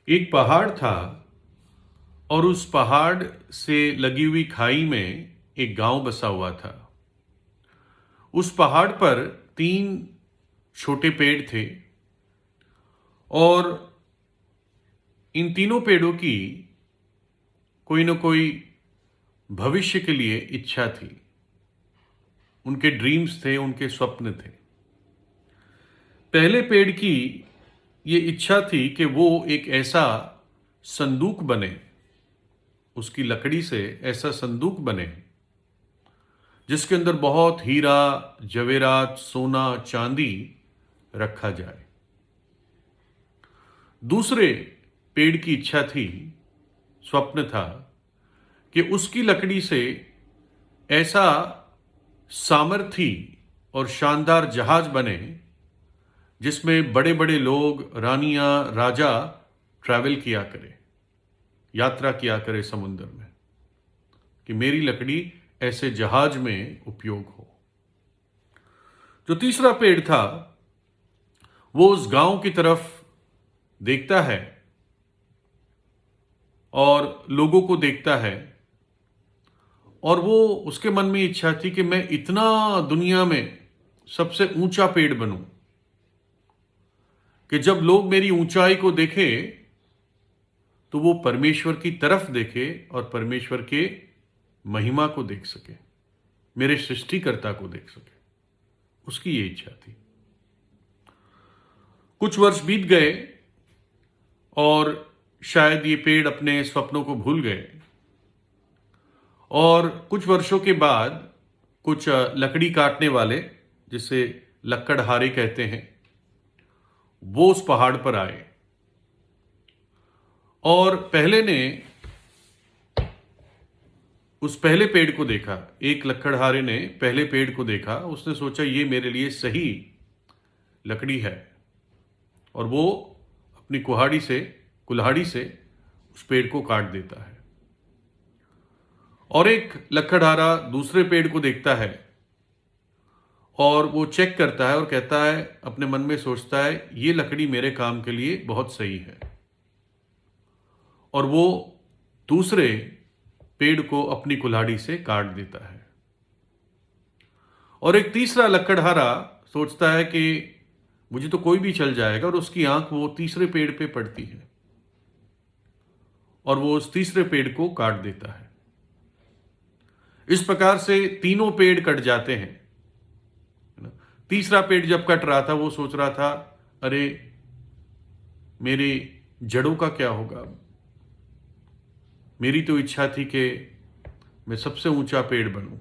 एक पहाड़ था और उस पहाड़ से लगी हुई खाई में एक गांव बसा हुआ था। उस पहाड़ पर 3 छोटे पेड़ थे और इन तीनों पेड़ों की कोई न कोई भविष्य के लिए इच्छा थी। उनके ड्रीम्स थे, उनके स्वप्न थे। पहले पेड़ की ये इच्छा थी कि वो एक ऐसा संदूक बने, उसकी लकड़ी से ऐसा संदूक बने जिसके अंदर बहुत हीरा, जवेरात, सोना, चांदी रखा जाए। दूसरे पेड़ की इच्छा थी, स्वप्न था कि उसकी लकड़ी से ऐसा सामर्थी और शानदार जहाज बने जिसमें बड़े बड़े लोग, रानियां, राजा ट्रैवल किया करे, यात्रा किया करे समुद्र में, कि मेरी लकड़ी ऐसे जहाज में उपयोग हो। जो तीसरा पेड़ था वो उस गांव की तरफ देखता है और लोगों को देखता है, और वो उसके मन में इच्छा थी कि मैं इतना दुनिया में सबसे ऊंचा पेड़ बनूं कि जब लोग मेरी ऊंचाई को देखें तो वो परमेश्वर की तरफ देखे और परमेश्वर के महिमा को देख सके, मेरे सृष्टिकर्ता को देख सके। उसकी ये इच्छा थी। कुछ वर्ष बीत गए और शायद ये पेड़ अपने स्वप्नों को भूल गए, और कुछ वर्षों के बाद कुछ लकड़ी काटने वाले, जिसे लक्कड़हारे कहते हैं, वो उस पहाड़ पर आए और पहले ने उस पहले पेड़ को देखा। एक लक्कड़हारे ने पहले पेड़ को देखा, उसने सोचा ये मेरे लिए सही लकड़ी है, और वो अपनी कुल्हाड़ी से उस पेड़ को काट देता है। और एक लक्कड़हारा दूसरे पेड़ को देखता है और वो चेक करता है और कहता है, अपने मन में सोचता है, ये लकड़ी मेरे काम के लिए बहुत सही है, और वो दूसरे पेड़ को अपनी कुल्हाड़ी से काट देता है। और एक तीसरा लक्कड़हारा सोचता है कि मुझे तो कोई भी चल जाएगा, और उसकी आंख वो तीसरे पेड़ पे पड़ती है और वो उस तीसरे पेड़ को काट देता है। इस प्रकार से तीनों पेड़ कट जाते हैं। तीसरा पेड़ जब कट रहा था वो सोच रहा था, अरे मेरी जड़ों का क्या होगा? मेरी तो इच्छा थी कि मैं सबसे ऊंचा पेड़ बनूं,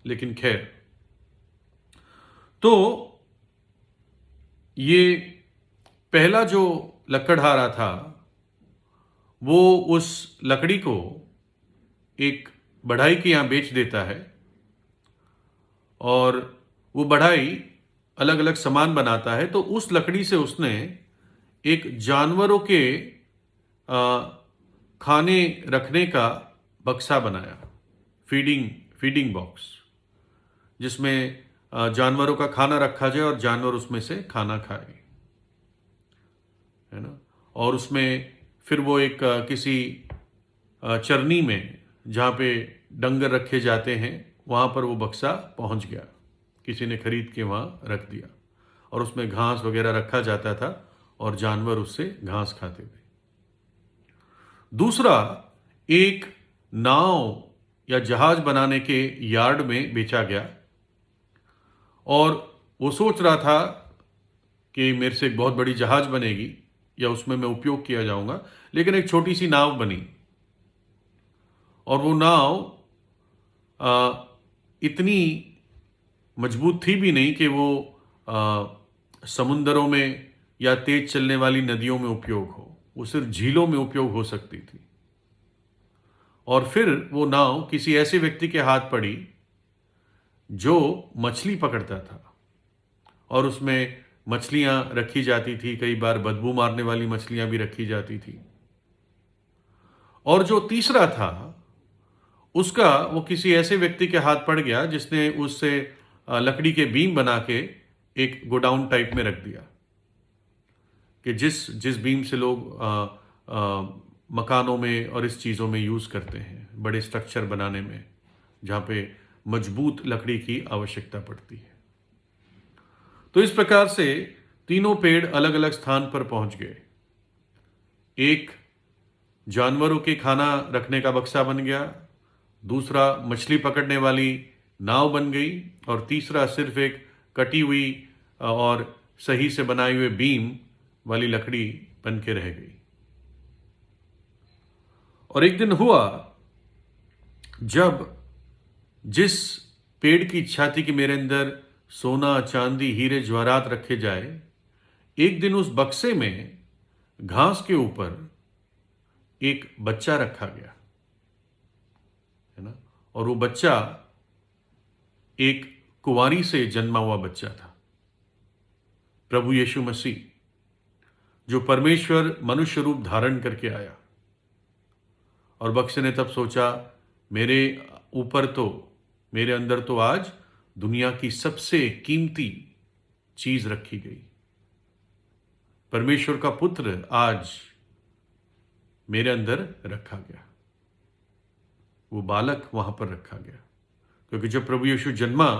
लेकिन खैर। तो ये पहला जो लक्कड़हारा था वो उस लकड़ी को एक बढ़ई के यहाँ बेच देता है, और वो बढ़ई अलग अलग सामान बनाता है। तो उस लकड़ी से उसने एक जानवरों के खाने रखने का बक्सा बनाया, फीडिंग बॉक्स, जिसमें जानवरों का खाना रखा जाए और जानवर उसमें से खाना खाए, है ना। और उसमें फिर वो एक किसी चरनी में, जहाँ पे डंगर रखे जाते हैं, वहाँ पर वो बक्सा पहुँच गया। किसी ने खरीद के वहाँ रख दिया, और उसमें घास वगैरह रखा जाता था और जानवर उससे घास खाते थे। दूसरा एक नाव या जहाज बनाने के यार्ड में बेचा गया, और वो सोच रहा था कि मेरे से एक बहुत बड़ी जहाज बनेगी या उसमें मैं उपयोग किया जाऊंगा, लेकिन एक छोटी सी नाव बनी, और वो नाव इतनी मजबूत थी भी नहीं कि वो समुंदरों में या तेज चलने वाली नदियों में उपयोग हो, वो सिर्फ झीलों में उपयोग हो सकती थी। और फिर वो नाव किसी ऐसे व्यक्ति के हाथ पड़ी जो मछली पकड़ता था, और उसमें मछलियां रखी जाती थी, कई बार बदबू मारने वाली मछलियां भी रखी जाती थी। और जो तीसरा था उसका, वो किसी ऐसे व्यक्ति के हाथ पड़ गया जिसने उससे लकड़ी के बीम बना के एक गोडाउन टाइप में रख दिया, कि जिस जिस बीम से लोग मकानों में और इस चीज़ों में यूज़ करते हैं, बड़े स्ट्रक्चर बनाने में, जहाँ पे मजबूत लकड़ी की आवश्यकता पड़ती है। तो इस प्रकार से तीनों पेड़ अलग अलग स्थान पर पहुंच गए। एक जानवरों के खाना रखने का बक्सा बन गया, दूसरा मछली पकड़ने वाली नाव बन गई, और तीसरा सिर्फ एक कटी हुई और सही से बनाई हुई बीम वाली लकड़ी बन के रह गई। और एक दिन हुआ जब जिस पेड़ की इच्छा थी कि मेरे अंदर सोना, चांदी, हीरे जवाहरात रखे जाए, एक दिन उस बक्से में घास के ऊपर एक बच्चा रखा गया, है ना। और वो बच्चा एक कुंवारी से जन्मा हुआ बच्चा था, प्रभु यीशु मसीह, जो परमेश्वर मनुष्य रूप धारण करके आया। और बक्से ने तब सोचा, मेरे ऊपर तो, मेरे अंदर तो आज दुनिया की सबसे कीमती चीज रखी गई। परमेश्वर का पुत्र आज मेरे अंदर रखा गया। वो बालक वहां पर रखा गया, क्योंकि जब प्रभु यीशु जन्मा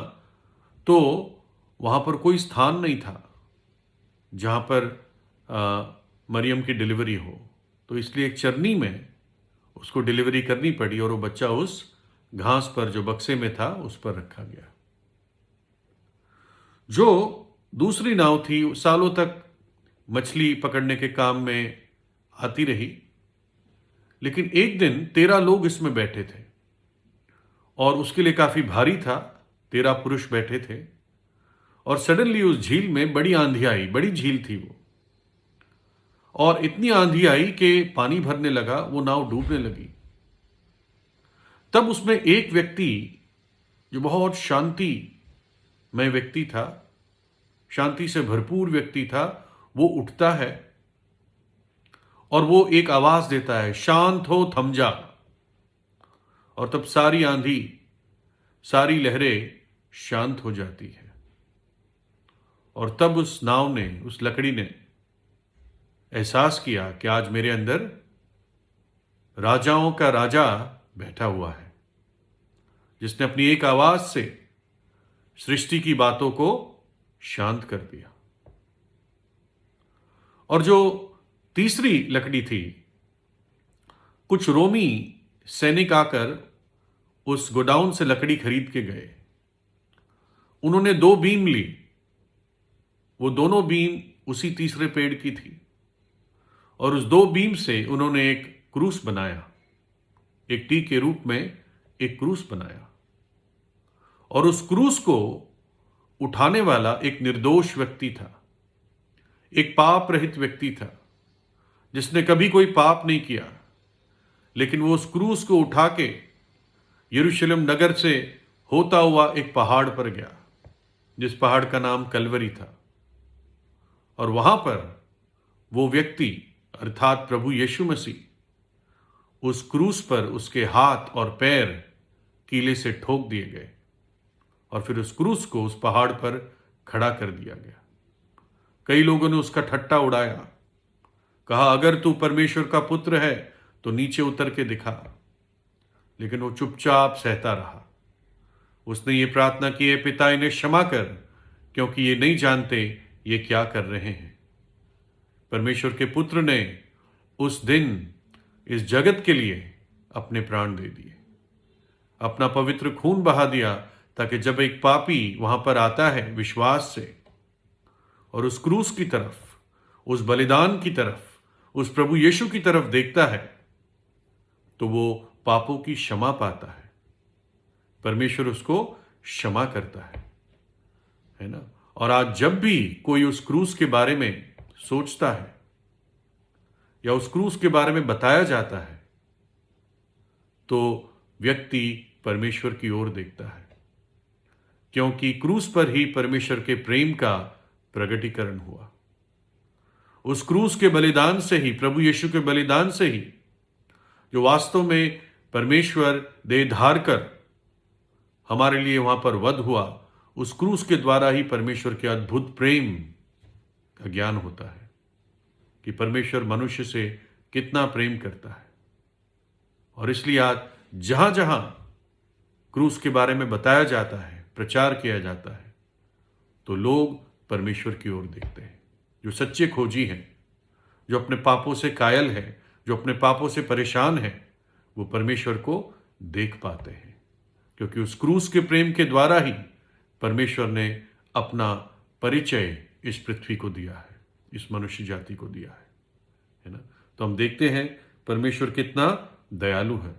तो वहां पर कोई स्थान नहीं था जहां पर मरियम की डिलीवरी हो, तो इसलिए एक चरनी में उसको डिलीवरी करनी पड़ी, और वो बच्चा उस घास पर जो बक्से में था उस पर रखा गया। जो दूसरी नाव थी सालों तक मछली पकड़ने के काम में आती रही, लेकिन एक दिन 13 लोग इसमें बैठे थे, और उसके लिए काफी भारी था। 13 पुरुष बैठे थे, और सडनली उस झील में बड़ी आंधी आई। बड़ी झील थी वो, और इतनी आंधी आई कि पानी भरने लगा, वो नाव डूबने लगी। तब उसमें एक व्यक्ति जो बहुत शांतिमय व्यक्ति था, शांति से भरपूर व्यक्ति था, वो उठता है और वो एक आवाज देता है, शांत हो, थम जा। और तब सारी आंधी, सारी लहरें शांत हो जाती है। और तब उस नाव ने, उस लकड़ी ने एहसास किया कि आज मेरे अंदर राजाओं का राजा बैठा हुआ है, जिसने अपनी एक आवाज से सृष्टि की बातों को शांत कर दिया। और जो तीसरी लकड़ी थी, कुछ रोमी सैनिक आकर उस गोडाउन से लकड़ी खरीद के गए। उन्होंने 2 बीम ली, वो दोनों बीम उसी तीसरे पेड़ की थी, और उस 2 बीम से उन्होंने एक क्रूस बनाया, एक टी के रूप में एक क्रूस बनाया। और उस क्रूस को उठाने वाला एक निर्दोष व्यक्ति था, एक पाप रहित व्यक्ति था, जिसने कभी कोई पाप नहीं किया, लेकिन वो उस क्रूस को उठा के यरूशलेम नगर से होता हुआ एक पहाड़ पर गया, जिस पहाड़ का नाम कलवरी था। और वहां पर वो व्यक्ति अर्थात प्रभु यीशु मसीह उस क्रूस पर, उसके हाथ और पैर कीले से ठोक दिए गए, और फिर उस क्रूस को उस पहाड़ पर खड़ा कर दिया गया। कई लोगों ने उसका ठट्टा उड़ाया, कहा अगर तू परमेश्वर का पुत्र है तो नीचे उतर के दिखा, लेकिन वो चुपचाप सहता रहा। उसने ये प्रार्थना की, है पिता इन्हें क्षमा कर, क्योंकि ये नहीं जानते ये क्या कर रहे हैं। परमेश्वर के पुत्र ने उस दिन इस जगत के लिए अपने प्राण दे दिए, अपना पवित्र खून बहा दिया, ताकि जब एक पापी वहां पर आता है विश्वास से और उस क्रूस की तरफ, उस बलिदान की तरफ, उस प्रभु यीशु की तरफ देखता है, तो वो पापों की क्षमा पाता है। परमेश्वर उसको क्षमा करता है ना। और आज जब भी कोई उस क्रूस के बारे में सोचता है या उस क्रूस के बारे में बताया जाता है, तो व्यक्ति परमेश्वर की ओर देखता है, क्योंकि क्रूस पर ही परमेश्वर के प्रेम का प्रगटीकरण हुआ। उस क्रूस के बलिदान से ही, प्रभु यीशु के बलिदान से ही, जो वास्तव में परमेश्वर देह धार कर हमारे लिए वहां पर वध हुआ, उस क्रूस के द्वारा ही परमेश्वर के अद्भुत प्रेम का ज्ञान होता है। कि परमेश्वर मनुष्य से कितना प्रेम करता है। और इसलिए आज जहां जहां क्रूस के बारे में बताया जाता है, प्रचार किया जाता है, तो लोग परमेश्वर की ओर देखते हैं। जो सच्चे खोजी हैं, जो अपने पापों से कायल है, जो अपने पापों से परेशान है, वो परमेश्वर को देख पाते हैं, क्योंकि उस क्रूस के प्रेम के द्वारा ही परमेश्वर ने अपना परिचय इस पृथ्वी को दिया है, इस मनुष्य जाति को दिया है ना। तो हम देखते हैं परमेश्वर कितना दयालु है।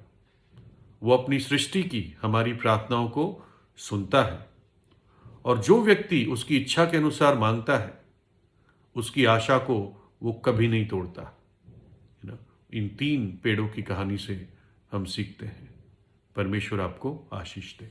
वो अपनी सृष्टि की हमारी प्रार्थनाओं को सुनता है, और जो व्यक्ति उसकी इच्छा के अनुसार मांगता है, उसकी आशा को वो कभी नहीं तोड़ता, है ना। इन 3 पेड़ों की कहानी से हम सीखते हैं। परमेश्वर आपको आशीष दे।